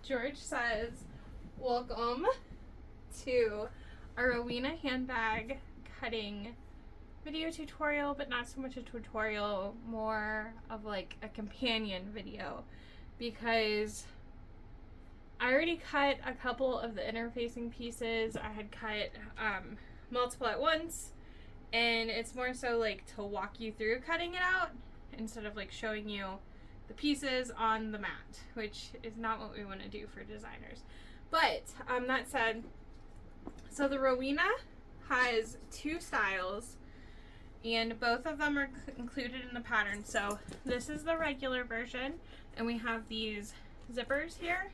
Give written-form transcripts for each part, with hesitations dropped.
George says, welcome to a Rowena handbag cutting video tutorial, but not so much a tutorial, more of like a companion video, because I already cut a couple of the interfacing pieces. I had cut multiple at once, and it's more so like to walk you through cutting it out instead of like showing you the pieces on the mat, which is not what we want to do for designers. But that said, so the Rowena has two styles, and both of them are included in the pattern. So this is the regular version, and we have these zippers here.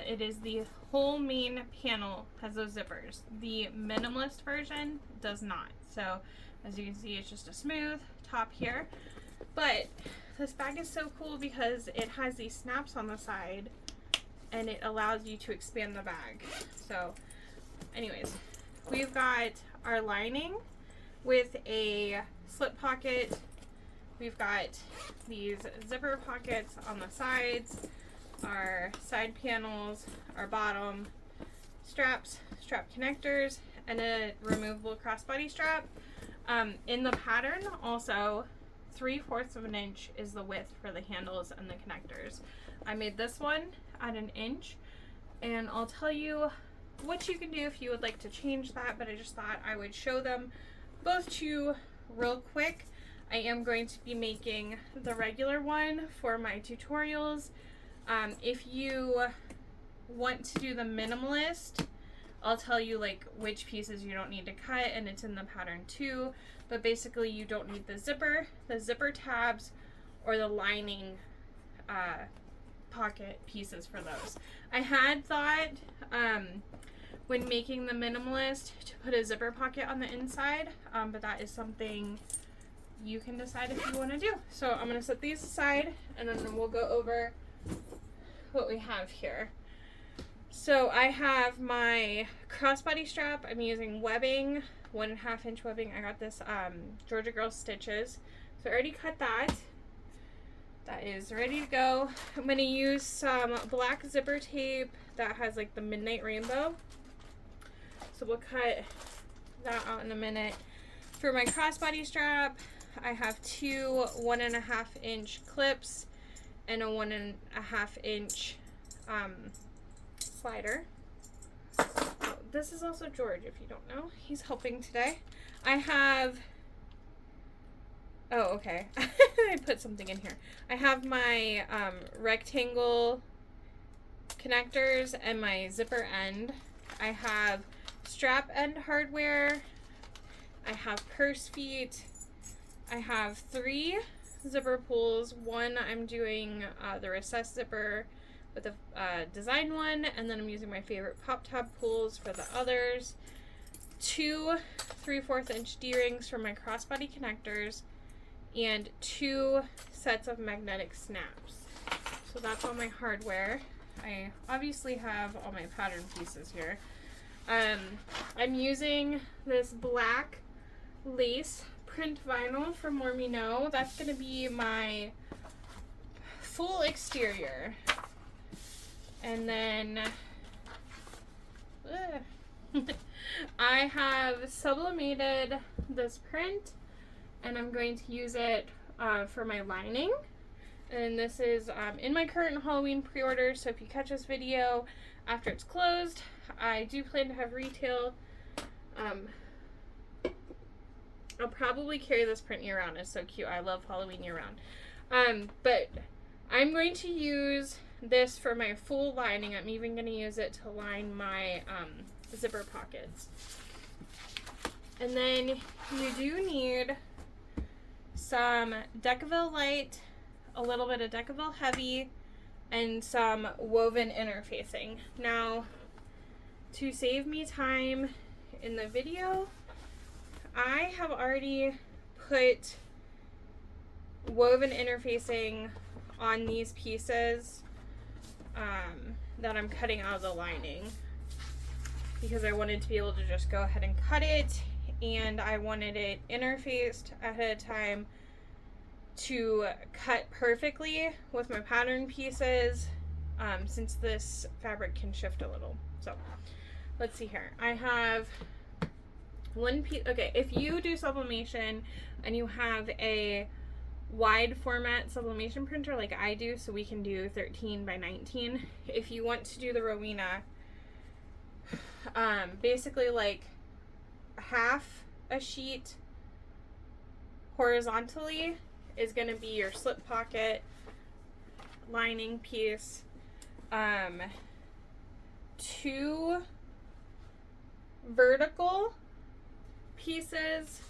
It is the whole main panel has those zippers. The minimalist version does not. So as you can see, it's just a smooth top here. But this bag is so cool because it has these snaps on the side and it allows you to expand the bag. So anyways, we've got our lining with a slip pocket. We've got these zipper pockets on the sides, our side panels, our bottom straps, strap connectors, and a removable crossbody strap. In the pattern also, 3/4 of an inch is the width for the handles and the connectors. I made this one at 1 inch, and I'll tell you what you can do if you would like to change that, but I just thought I would show them both to you real quick. I am going to be making the regular one for my tutorials. If you want to do the minimalist, I'll tell you like which pieces you don't need to cut, and it's in the pattern too. But basically you don't need the zipper tabs, or the lining pocket pieces for those. I had thought when making the minimalist to put a zipper pocket on the inside, but that is something you can decide if you want to do. So I'm going to set these aside, and then we'll go over what we have here. So I have my crossbody strap. I'm using webbing, 1.5 inch webbing. I got this Georgia Girl Stitches. So I already cut that. That is ready to go. I'm going to use some black zipper tape that has like the midnight rainbow. So we'll cut that out in a minute. For my crossbody strap, I have two 1.5 inch clips and a 1.5 inch slider. Oh, this is also George, if you don't know. He's helping today. I have, oh, okay. I put something in here. I have my rectangle connectors and my zipper end. I have strap end hardware. I have purse feet. I have 3 zipper pulls. One, I'm doing the recessed zipper with a design one, and then I'm using my favorite pop tab pulls for the others. 2 3/4 inch D-rings for my crossbody connectors, and 2 sets of magnetic snaps. So that's all my hardware. I obviously have all my pattern pieces here. I'm using this black lace print vinyl from More Me Know. That's going to be my full exterior. And then I have sublimated this print, and I'm going to use it for my lining. And this is in my current Halloween pre-order, so if you catch this video after it's closed, I do plan to have retail. I'll probably carry this print year round. It's so cute. I love Halloween year round. But I'm going to use this for my full lining. I'm even going to use it to line my zipper pockets. And then you do need some Decaville Light, a little bit of Decaville Heavy, and some woven interfacing. Now, to save me time in the video, I have already put woven interfacing on these pieces that I'm cutting out of the lining, because I wanted to be able to just go ahead and cut it, and I wanted it interfaced ahead of time to cut perfectly with my pattern pieces since this fabric can shift a little. So let's see here. I have one piece. Okay, if you do sublimation and you have a wide format sublimation printer like I do, so we can do 13 by 19. If you want to do the Rowena, basically like half a sheet horizontally is going to be your slip pocket lining piece. 2 vertical pieces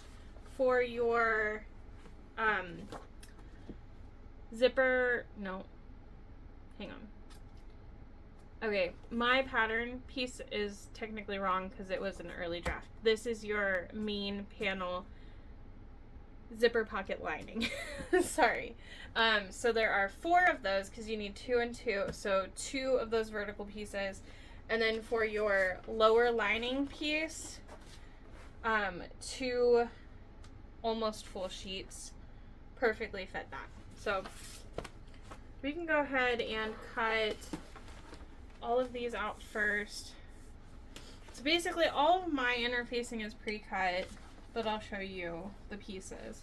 for your zipper. No, hang on. Okay, my pattern piece is technically wrong because it was an early draft. This is your main panel zipper pocket lining. Sorry. So there are 4 of those because you need 2 and 2. So 2 of those vertical pieces. And then for your lower lining piece, 2 almost full sheets perfectly fit that. So we can go ahead and cut all of these out first. So basically all of my interfacing is pre-cut, but I'll show you the pieces.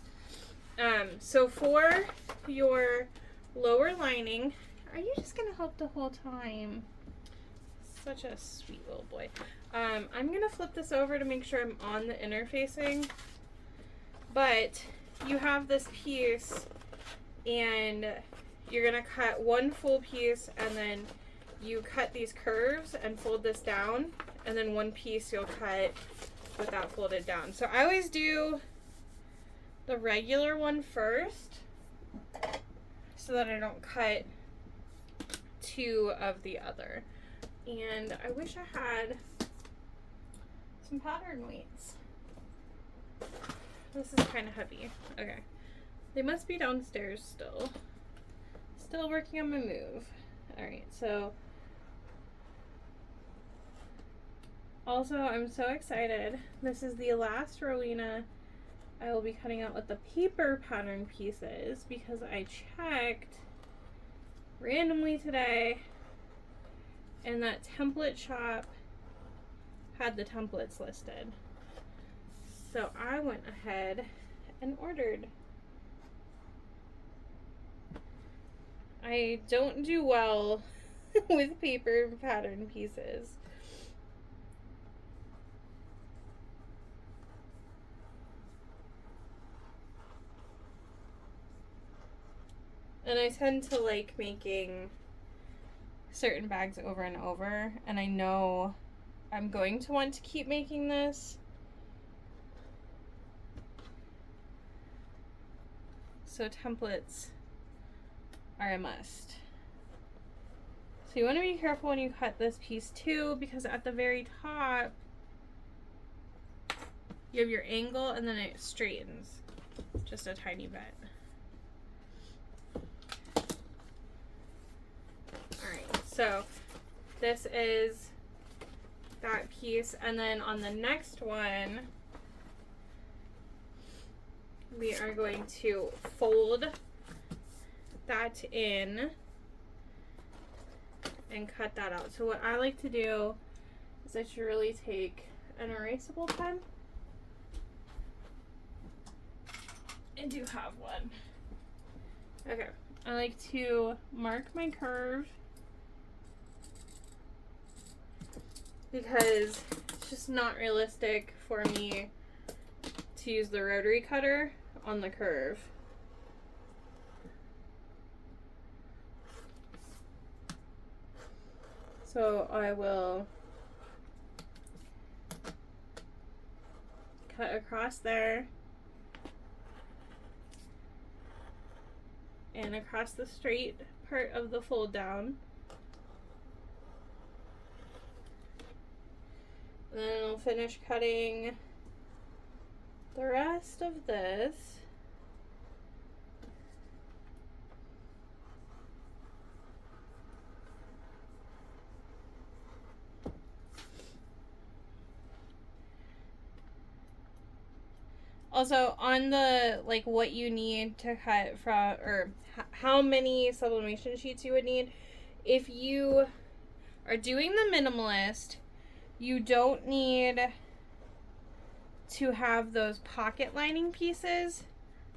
So for your lower lining, are you just gonna help the whole time? Such a sweet little boy. I'm gonna flip this over to make sure I'm on the interfacing, but you have this piece and you're gonna cut one full piece and then you cut these curves and fold this down, and then one piece you'll cut with that folded down. So I always do the regular one first so that I don't cut 2 of the other. And I wish I had some pattern weights. This is kind of heavy. Okay. They must be downstairs still. Still working on my move. Alright, so also I'm so excited. This is the last Rowena I will be cutting out with the paper pattern pieces because I checked randomly today and that template shop had the templates listed. So I went ahead and ordered. I don't do well with paper pattern pieces. And I tend to like making certain bags over and over, and I know I'm going to want to keep making this. So templates are a must. So you want to be careful when you cut this piece too, because at the very top you have your angle and then it straightens just a tiny bit. Alright, so this is that piece, and then on the next one we are going to fold that in and cut that out. So what I like to do is I should really take an erasable pen. I do have one. Okay, I like to mark my curve because it's just not realistic for me to use the rotary cutter on the curve. So I will cut across there and across the straight part of the fold down. And then I'll finish cutting the rest of this. Also, on the, like, what you need to cut from, or how many sublimation sheets you would need, if you are doing the minimalist, you don't need to have those pocket lining pieces.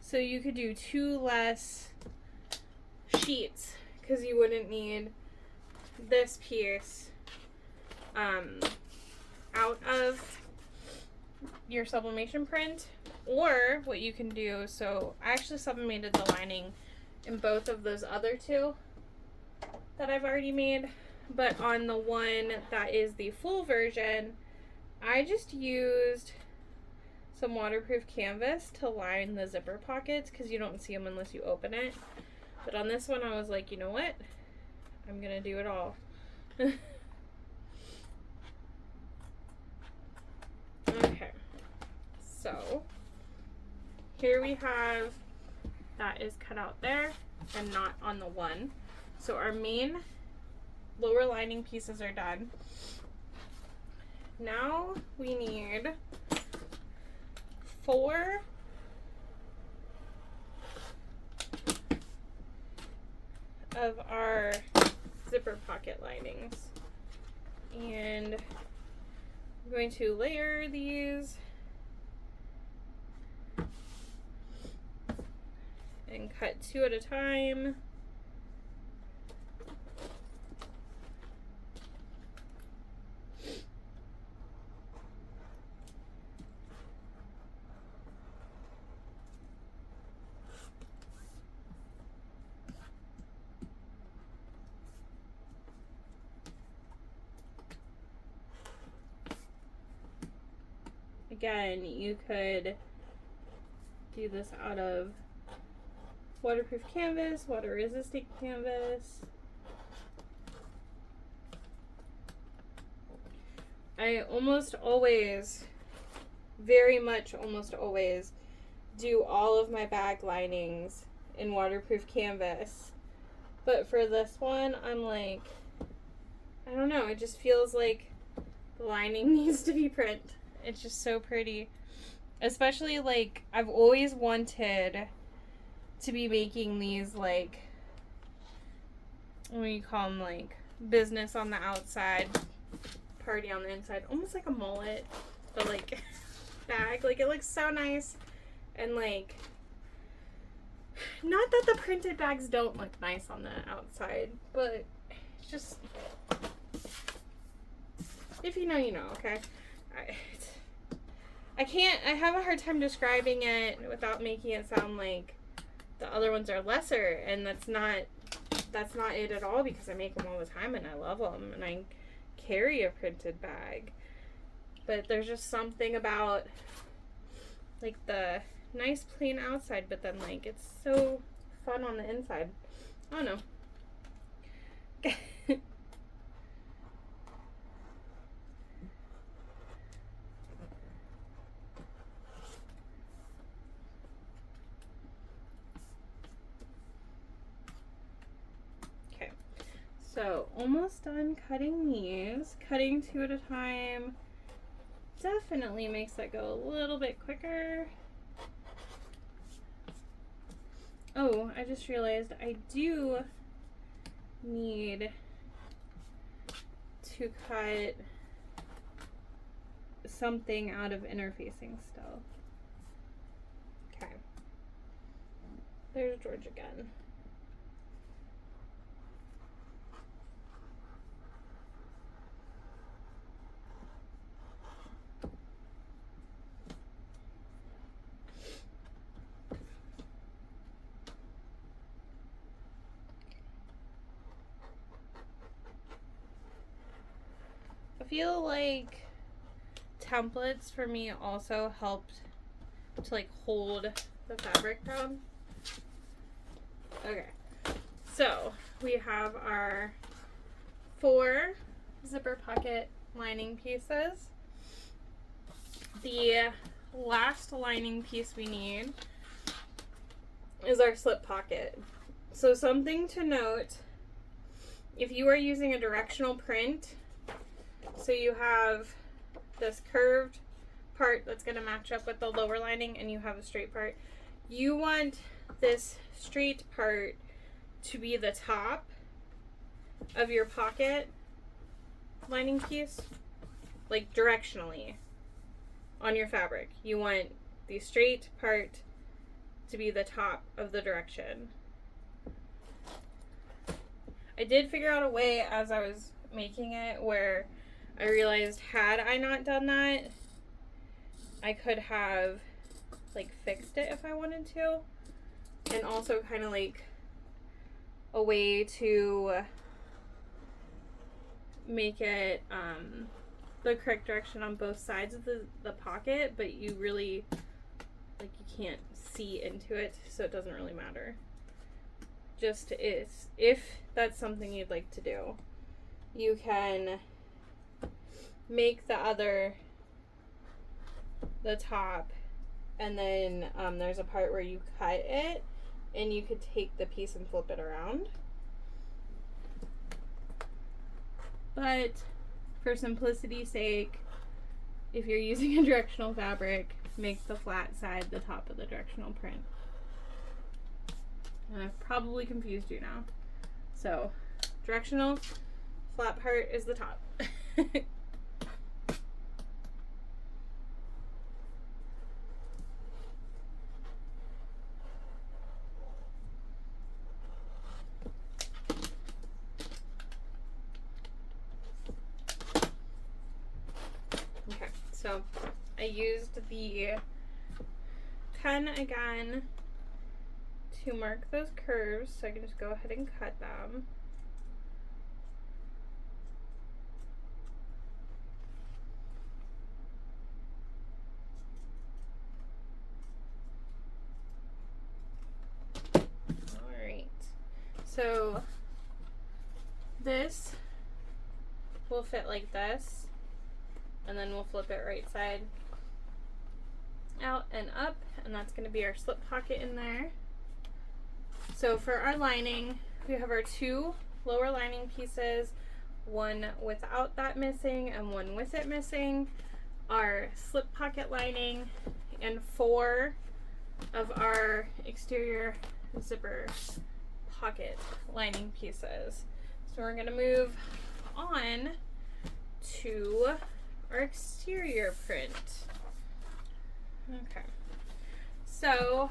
So you could do 2 less sheets because you wouldn't need this piece out of your sublimation print. Or what you can do, so I actually sublimated the lining in both of those other 2 that I've already made, but on the one that is the full version, I just used some waterproof canvas to line the zipper pockets because you don't see them unless you open it. But on this one I was like, you know what, I'm gonna do it all. Okay, so here we have that is cut out there and not on the one. So our main lower lining pieces are done. Now we need 4 of our zipper pocket linings. And I'm going to layer these and cut 2 at a time. Again, you could do this out of waterproof canvas, water resistant canvas. I almost always, very much almost always, do all of my bag linings in waterproof canvas. But for this one, I'm like, I don't know, it just feels like the lining needs to be print. It's just so pretty. Especially, like, I've always wanted to be making these, like, what do you call them, like, business on the outside, party on the inside. Almost like a mullet, but, like, bag. Like, it looks so nice. And, like, not that the printed bags don't look nice on the outside, but it's just, if you know, you know, okay? I have a hard time describing it without making it sound like the other ones are lesser, and that's not it at all, because I make them all the time and I love them and I carry a printed bag. But there's just something about, like, the nice plain outside, but then, like, it's so fun on the inside. I don't know. So, almost done cutting these. Cutting 2 at a time definitely makes that go a little bit quicker. Oh, I just realized I do need to cut something out of interfacing still. Okay. There's George again. I feel like templates for me also helped to, like, hold the fabric down. Okay, so we have our 4 zipper pocket lining pieces. The last lining piece we need is our slip pocket. So something to note, if you are using a directional print, so you have this curved part that's going to match up with the lower lining and you have a straight part, you want this straight part to be the top of your pocket lining piece, like directionally on your fabric. You want the straight part to be the top of the direction. I did figure out a way as I was making it where I realized had I not done that, I could have like fixed it if I wanted to, and also kind of like a way to make it the correct direction on both sides of the pocket, but you really, like, you can't see into it, so it doesn't really matter. Just is, if that's something you'd like to do, you can make the top, and then there's a part where you cut it, and you could take the piece and flip it around. But for simplicity's sake, if you're using a directional fabric, make the flat side the top of the directional print. And I've probably confused you now. So, directional, flat part is the top. Okay, so I used the pen again to mark those curves, so I can just go ahead and cut them. Alright, so this will fit like this, and then we'll flip it right side out and up, and that's going to be our slip pocket in there. So for our lining, we have our two lower lining pieces, one without that missing and one with it missing, our slip pocket lining, and 4 of our exterior zipper pocket lining pieces. So we're going to move on to our exterior print. Okay, so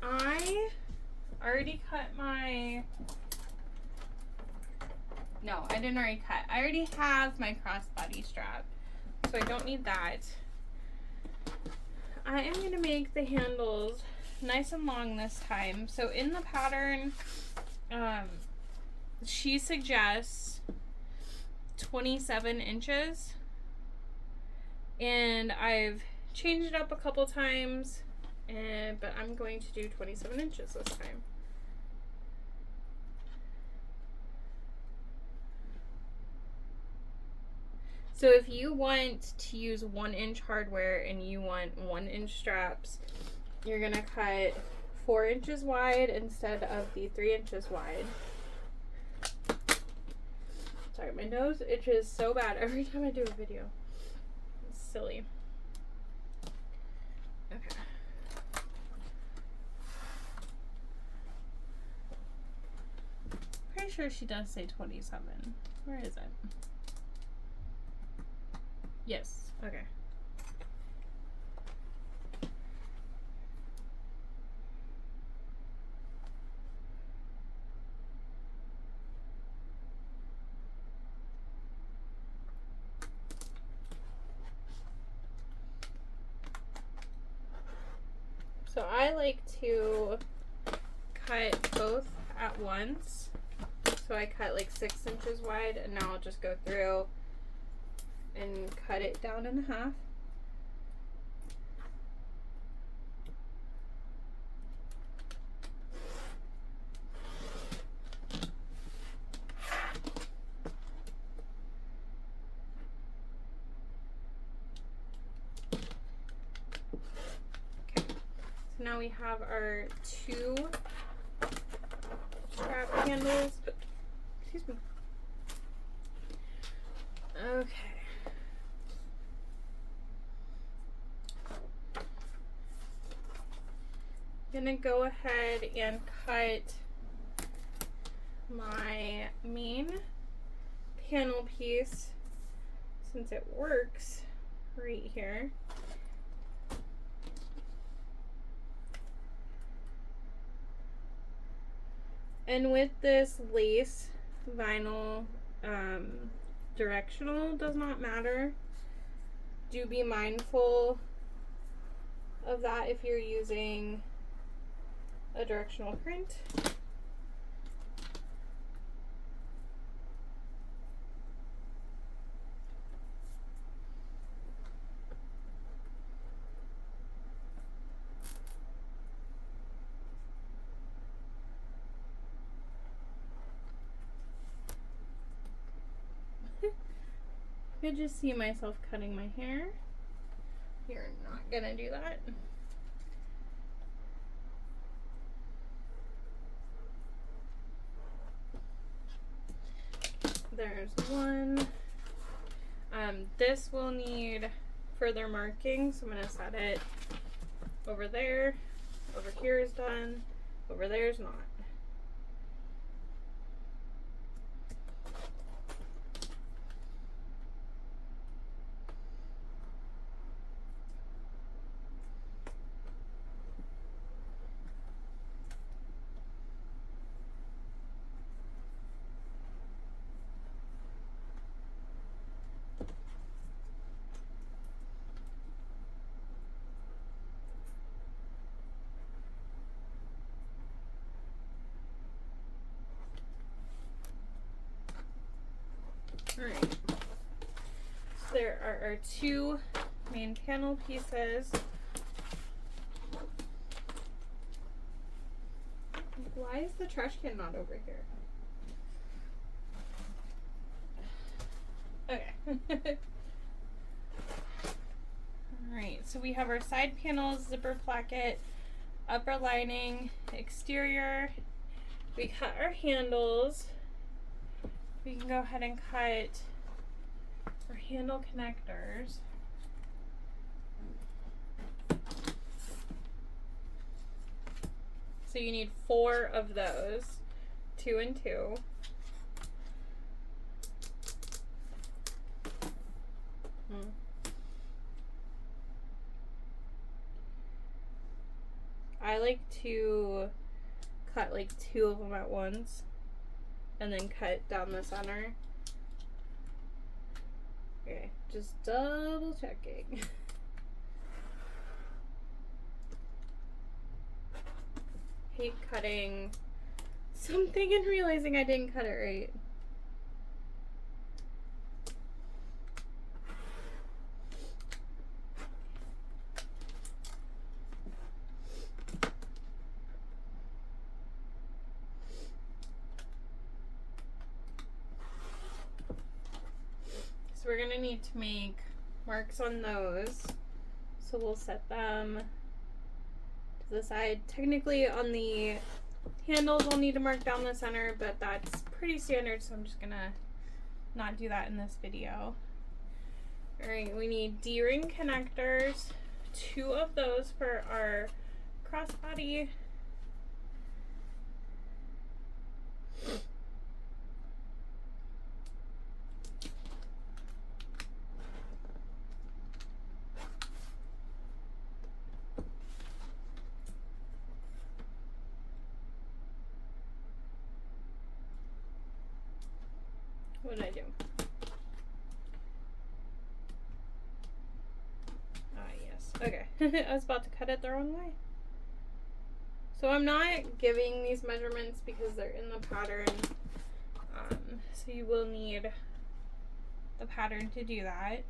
I already cut my, no, I didn't already cut. I already have my crossbody strap, so I don't need that. I am going to make the handles nice and long this time. So in the pattern, she suggests 27 inches, and I've changed it up a couple times, but I'm going to do 27 inches this time. So if you want to use 1-inch hardware and you want 1-inch straps, you're gonna cut 4 inches wide instead of the 3 inches wide. Sorry, my nose itches so bad every time I do a video. It's silly. Okay. Pretty sure she does say 27. Where is it? Yes, okay. So I like to cut both at once. So I cut like 6 inches wide, and now I'll just go through and cut it down in half. Okay, so now we have our 2 strap handles. Excuse me. Okay. I'm gonna go ahead and cut my main panel piece, since it works right here. And with this lace vinyl, directional does not matter. Do be mindful of that if you're using a directional print. I could just see myself cutting my hair. You're not gonna do that. There's one. This will need further marking, so I'm gonna set it over there. Over here is done. Over there is not. Alright, so there are our two main panel pieces. Why is the trash can not over here? Okay. Alright, so we have our side panels, zipper placket, upper lining, exterior. We cut our handles. We can go ahead and cut our handle connectors. So you need 4 of those, 2 and 2. I like to cut like 2 of them at once and then cut down the center. Okay, just double checking. Hate cutting something and realizing I didn't cut it right. So we're gonna need to make marks on those. So we'll set them to the side. Technically on the handles I'll need to mark down the center, but that's pretty standard, so I'm just gonna not do that in this video. Alright, we need D-ring connectors, 2 of those for our crossbody. What did I do? Ah, yes. Okay. I was about to cut it the wrong way. So I'm not giving these measurements because they're in the pattern. So you will need the pattern to do that.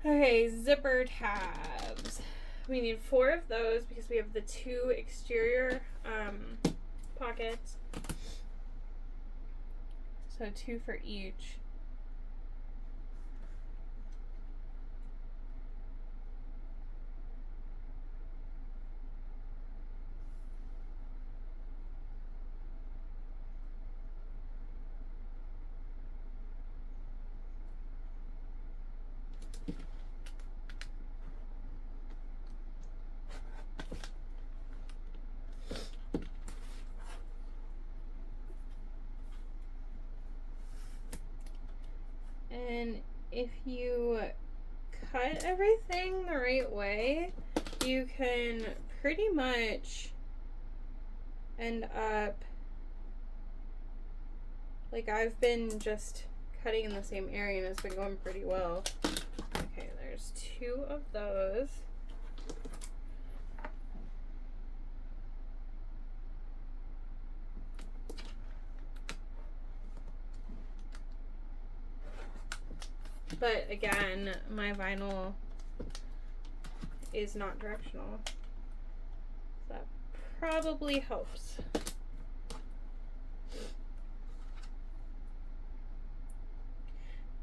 Okay, zipper tabs. We need 4 of those because we have the 2 exterior pockets. So 2 for each. And if you cut everything the right way, you can pretty much end up like I've been just cutting in the same area and it's been going pretty well. Okay, there's 2 of those. But again, my vinyl is not directional. So that probably helps.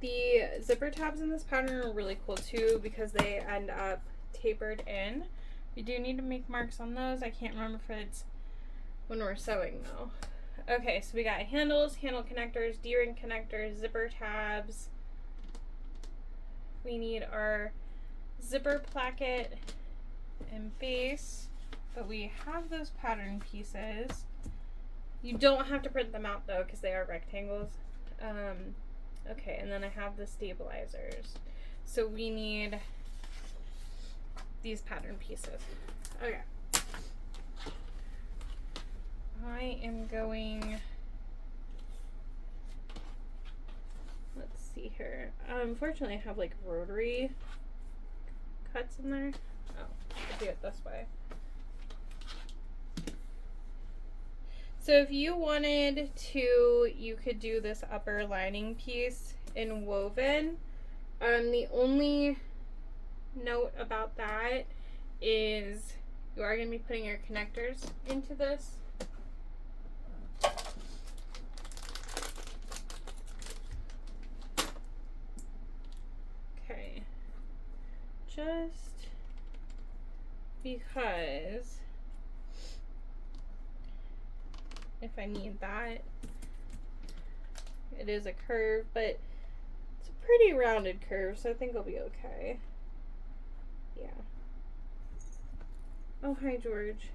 The zipper tabs in this pattern are really cool too because they end up tapered in. We do need to make marks on those. I can't remember if it's when we're sewing though. Okay, so we got handles, handle connectors, D-ring connectors, zipper tabs. We need our zipper placket and base, but we have those pattern pieces. You don't have to print them out though because they are rectangles. Okay, and then I have the stabilizers. So we need these pattern pieces. Okay. I am going, let's see here. Unfortunately, I have like rotary cuts in there. Oh, I'll do it this way. So if you wanted to, you could do this upper lining piece in woven. The only note about that is you are going to be putting your connectors into this. Okay. Just because if I need that. It is a curve, but it's a pretty rounded curve, so I think I'll be okay. Yeah. Oh, hi, George.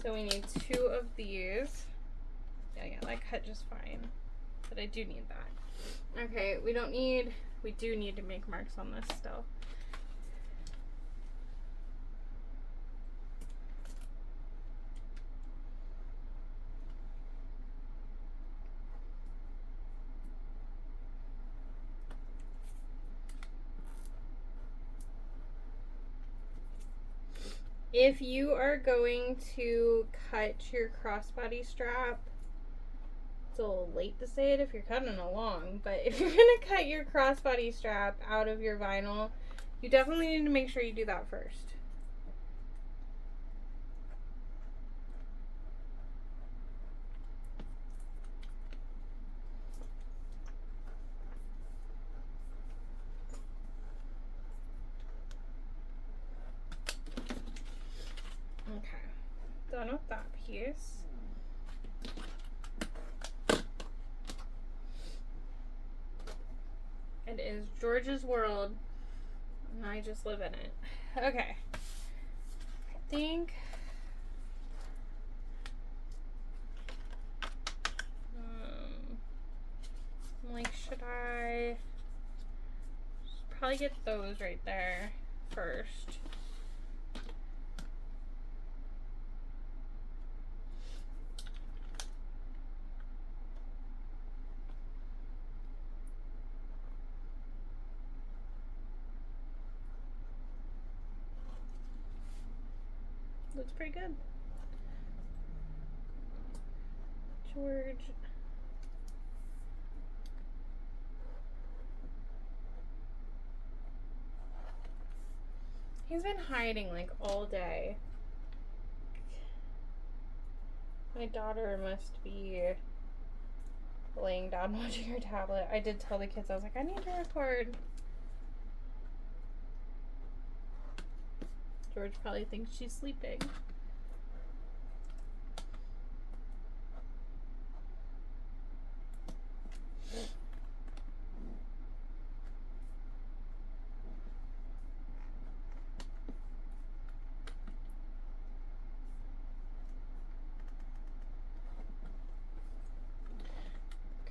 So we need 2 of these. Yeah, that cut just fine. But I do need that. Okay, we do need to make marks on this still. If you are going to cut your crossbody strap, it's a little late to say it if you're cutting along, but if you're going to cut your crossbody strap out of your vinyl, you definitely need to make sure you do that first. Okay, done with that piece. It is George's world, and I just live in it. Okay, I think like, should I probably get those right there first? Looks pretty good. George. He's been hiding like all day. My daughter must be laying down watching her tablet. I did tell the kids, I was like, I need to record. George probably thinks she's sleeping.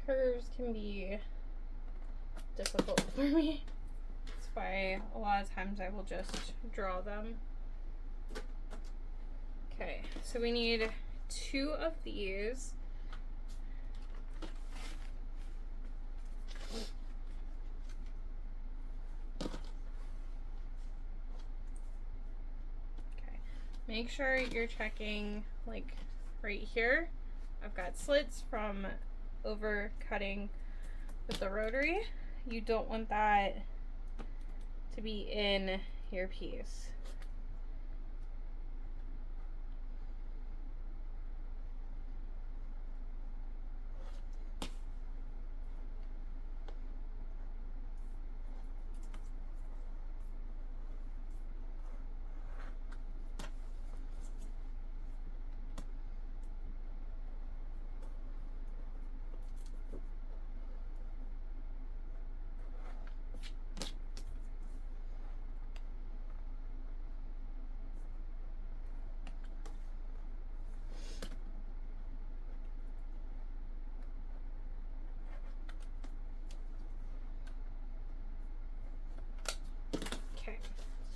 curves can be difficult for me. That's why a lot of times I will just draw them. Okay, so we need 2 of these. Okay, make sure you're checking like right here. I've got slits from over cutting with the rotary. You don't want that to be in your piece.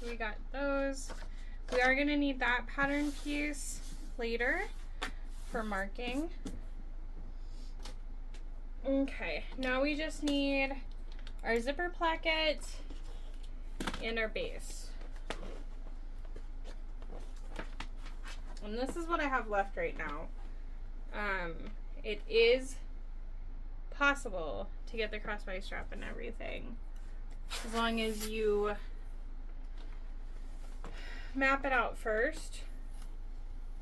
So we got those. We are going to need that pattern piece later for marking. Okay, now we just need our zipper placket and our base. And this is what I have left right now. It is possible to get the crossbody strap and everything, as long as you map it out first,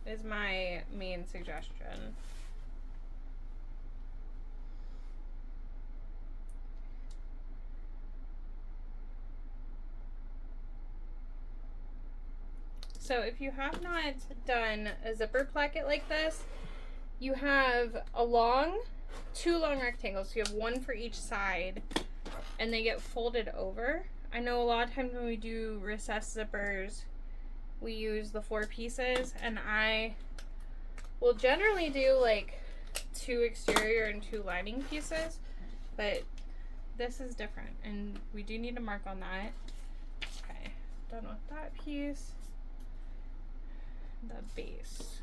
is my main suggestion. So if you have not done a zipper placket like this, you have two long rectangles. So you have one for each side, and they get folded over. I know a lot of times when we do recessed zippers, we use the 4 pieces, and I will generally do like 2 exterior and 2 lining pieces, but this is different, and we do need to mark on that. Okay, done with that piece. The base.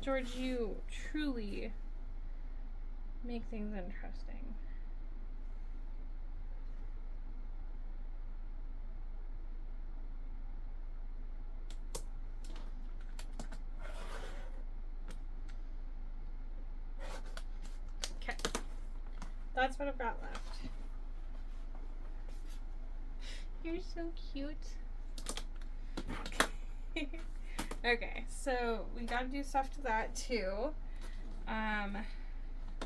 George, you truly make things interesting. Okay, that's what I've got left. You're so cute. Okay, so we gotta do stuff to that too.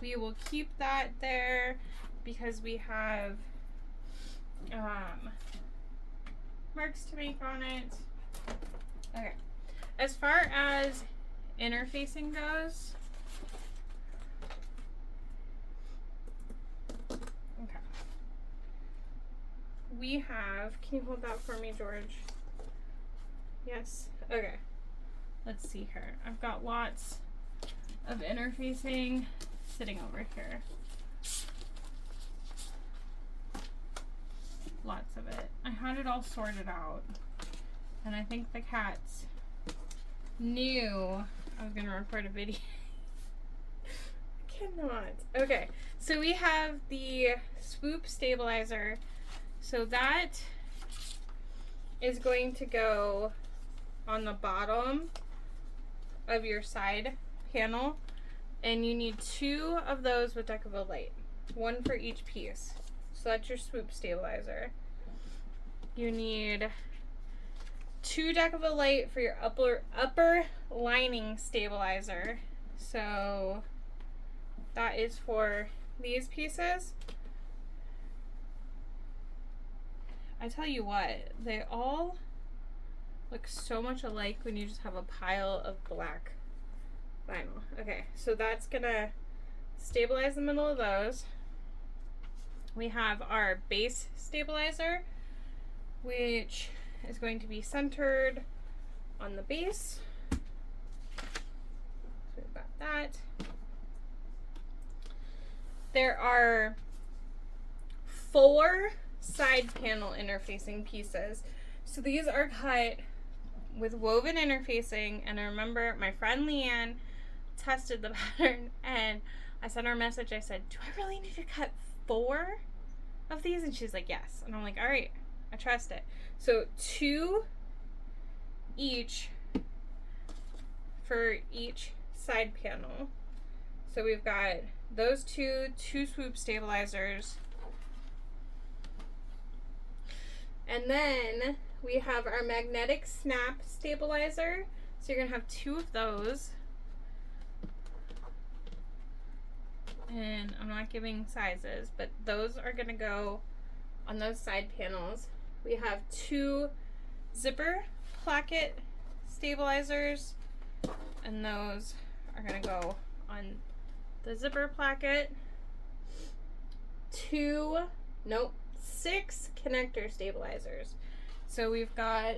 We will keep that there because we have marks to make on it. Okay, as far as interfacing goes, okay, we have, can you hold that for me, George? Yes, okay. Let's see here. I've got lots of interfacing sitting over here. Lots of it. I had it all sorted out, and I think the cats knew I was gonna record a video. I cannot. Okay, so we have the swoop stabilizer. So that is going to go on the bottom of your side panel, and you need 2 of those with Decaville light, 1 for each piece. So that's your swoop stabilizer. You need 2 Decaville light for your upper lining stabilizer. So that is for these pieces. I tell you what, they all look so much alike when you just have a pile of black vinyl. Okay, so that's gonna stabilize the middle of those. We have our base stabilizer, which is going to be centered on the base. So we've got that. There are 4 side panel interfacing pieces. So these are cut with woven interfacing, and I remember my friend Leanne tested the pattern, and I sent her a message. I said, do I really need to cut 4 of these? And she's like, yes. And I'm like, all right, I trust it. So 2 each for each side panel. So we've got those two swoop stabilizers. And then we have our magnetic snap stabilizer. So you're gonna have 2 of those. And I'm not giving sizes, but those are gonna go on those side panels. We have 2 zipper placket stabilizers, and those are gonna go on the zipper placket. 6 connector stabilizers. So we've got,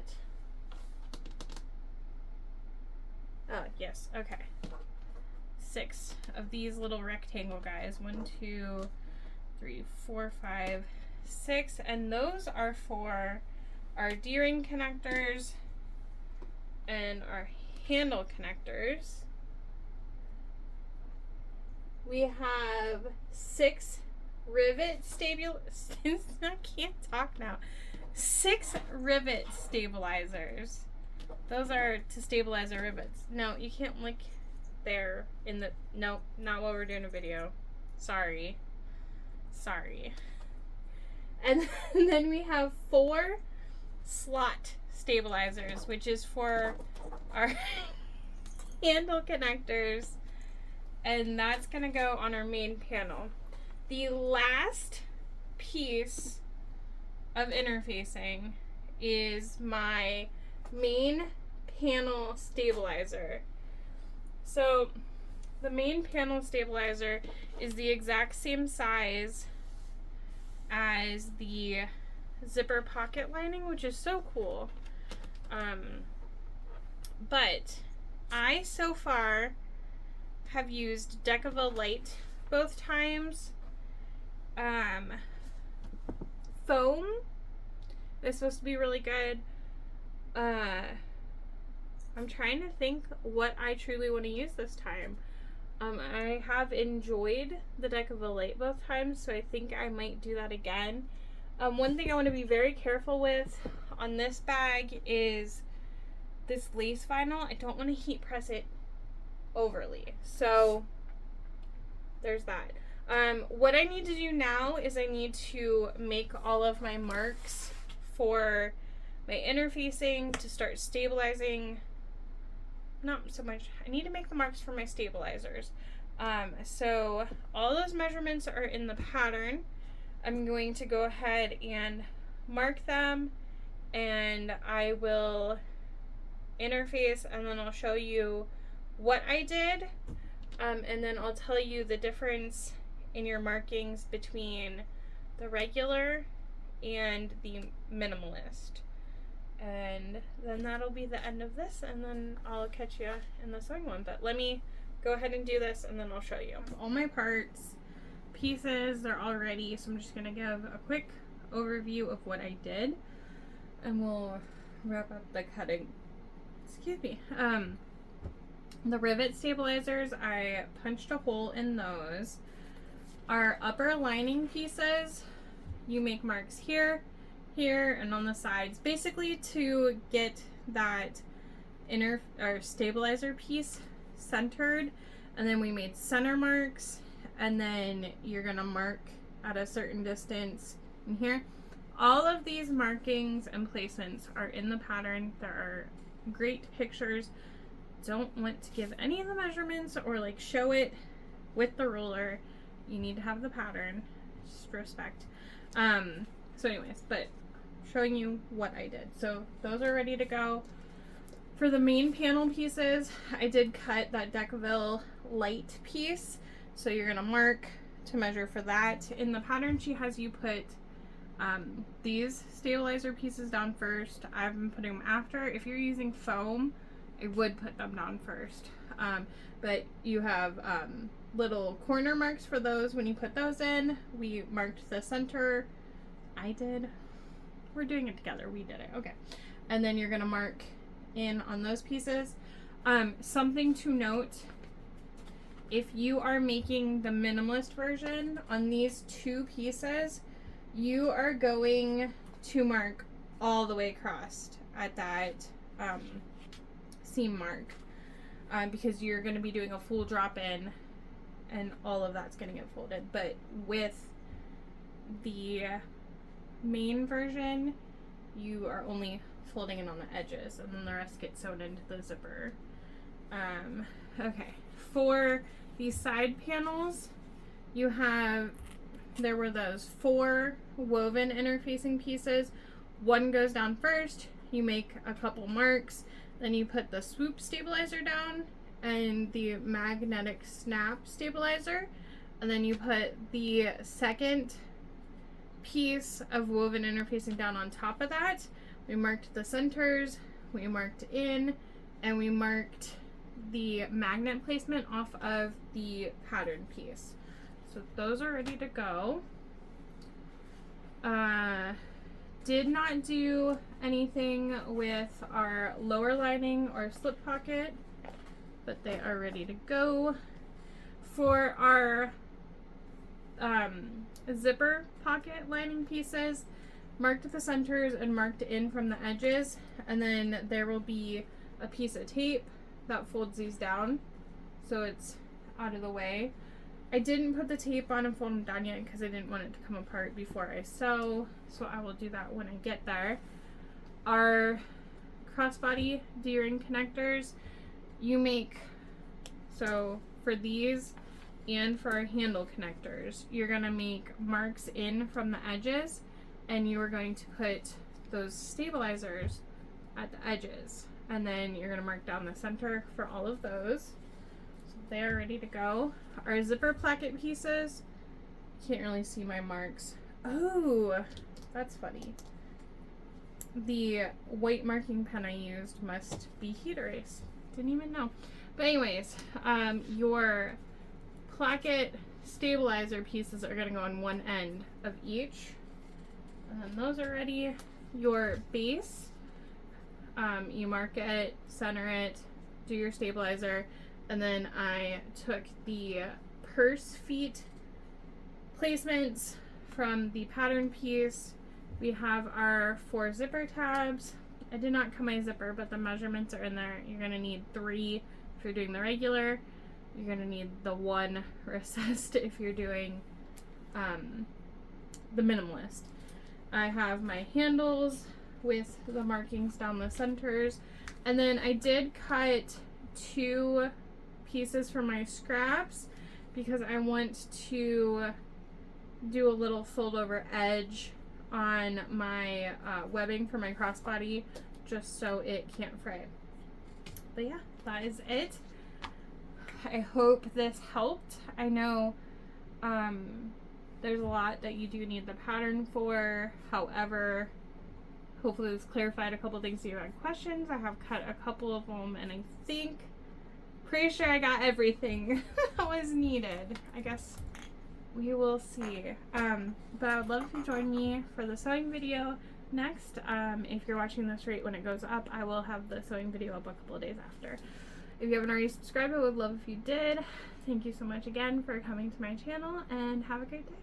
oh yes, okay, 6 of these little rectangle guys. 1, 2, 3, 4, 5, 6, and those are for our D-ring connectors and our handle connectors. We have 6 rivet I can't talk now. 6 rivet stabilizers. Those are to stabilize our rivets. No, you can't look there in the, nope, not while we're doing a video. Sorry. And then we have 4 slot stabilizers, which is for our handle connectors, and that's gonna go on our main panel. The last piece of interfacing is my main panel stabilizer. So the main panel stabilizer is the exact same size as the zipper pocket lining, which is so cool. But I so far have used Decaville Light both times. Foam is supposed to be really good. I'm trying to think what I truly want to use this time. I have enjoyed the Decaville Light both times, so I think I might do that again. One thing I want to be very careful with on this bag is this lace vinyl. I don't want to heat press it overly. So there's that. What I need to do now is I need to make all of my marks for my interfacing to start stabilizing. Not so much, I need to make the marks for my stabilizers. So all those measurements are in the pattern. I'm going to go ahead and mark them, and I will interface, and then I'll show you what I did, and then I'll tell you the difference in your markings between the regular and the minimalist. And then that'll be the end of this, and then I'll catch you in the sewing one. But let me go ahead and do this, and then I'll show you. All my parts, pieces, they're all ready, so I'm just gonna give a quick overview of what I did, and we'll wrap up the cutting. Excuse me. The rivet stabilizers, I punched a hole in those. Our upper lining pieces, you make marks here, here, and on the sides, basically to get that inner or stabilizer piece centered. And then we made center marks, and then you're gonna mark at a certain distance in here. All of these markings and placements are in the pattern. There are great pictures. Don't want to give any of the measurements or like show it with the ruler. You need to have the pattern, just respect. So anyways, but showing you what I did. So those are ready to go. For the main panel pieces, I did cut that Decaville Light piece. So you're gonna mark to measure for that. In the pattern, she has you put these stabilizer pieces down first. I've been putting them after. If you're using foam, I would put them down first. But you have little corner marks for those when you put those in. We marked the center. I did. We're doing it together. We did it. Okay. And then you're going to mark in on those pieces. Something to note, if you are making the minimalist version on these two pieces, you are going to mark all the way across at that seam mark because you're going to be doing a full drop in and all of that's going to get folded. But with the main version, you are only folding in on the edges and then the rest gets sewn into the zipper. Okay, for these side panels, you have, there were those 4 woven interfacing pieces. One goes down first, you make a couple marks, then you put the swoop stabilizer down and the magnetic snap stabilizer, and then you put the second piece of woven interfacing down on top of that. We marked the centers, we marked in, and we marked the magnet placement off of the pattern piece. So those are ready to go. Did not do anything with our lower lining or slip pocket, but they are ready to go. For our zipper pocket lining pieces, marked the centers and marked in from the edges, and then there will be a piece of tape that folds these down so it's out of the way. I didn't put the tape on and fold them down yet because I didn't want it to come apart before I sew, so I will do that when I get there. Our crossbody D-ring connectors, you make, so for these and for our handle connectors, you're going to make marks in from the edges and you are going to put those stabilizers at the edges, and then you're going to mark down the center for all of those. So they are ready to go. Our zipper placket pieces, can't really see my marks. Oh, that's funny. The white marking pen I used must be heat erase. Didn't even know. But anyways, your placket stabilizer pieces are going to go on one end of each. And those are ready. Your base, you mark it, center it, do your stabilizer, and then I took the purse feet placements from the pattern piece. We have our 4 zipper tabs. I did not cut my zipper, but the measurements are in there. You're going to need 3 if you're doing the regular. You're going to need the 1 recessed if you're doing the minimalist. I have my handles with the markings down the centers, and then I did cut 2 pieces from my scraps because I want to do a little fold over edge on my webbing for my crossbody just so it can't fray. But yeah, that is it. I hope this helped. I know there's a lot that you do need the pattern for. However, hopefully this clarified a couple things you had questions. I have cut a couple of them, and I think, pretty sure I got everything that was needed. I guess we will see. But I would love if you join me for the sewing video next. If you're watching this right when it goes up, I will have the sewing video up a couple of days after. If you haven't already subscribed, I would love if you did. Thank you so much again for coming to my channel, and have a great day.